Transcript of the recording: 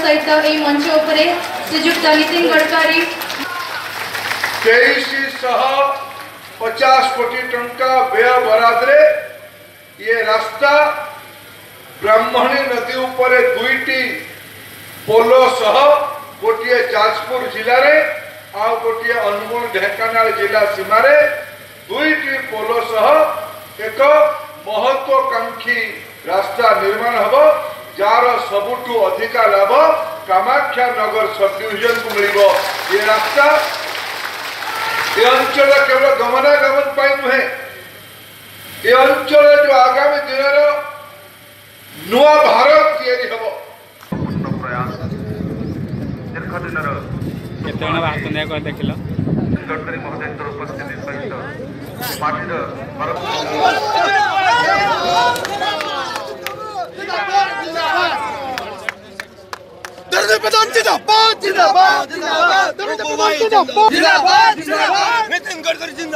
सहित यह मंच उपर श्रीजुक्त नितिन गडकरी 2350 कोटी टंका व्यय बरादरे ये रास्ता ब्राह्मणी नदी उपरे दुईटी पोलो सह गोटे जाजपुर जिले में आ गोटे अनुगुण ढेंकानाल जिला सीमारे दुईटी पोलो सह एक महत्वाकांक्षी रास्ता निर्माण हम जार सबुठु अधिका लाभ कामाख्या नगर सब डिविजन को मिल ये रास्ता ये अंचल केवल गमनागमन पाई नुहे ये अंचल जो आगामी दिन नुआ भारत तैयारी हम पूर्ण प्रयास दीर्घ दिन देखिल गडकरी महोदय उपस्थिति सहित पार्टी प्रधान जिंदाबाद जिंदाबाद जिंदाबाद जिंदाबाद जिंदाबाद नितिन गडकरी जिंदाबाद।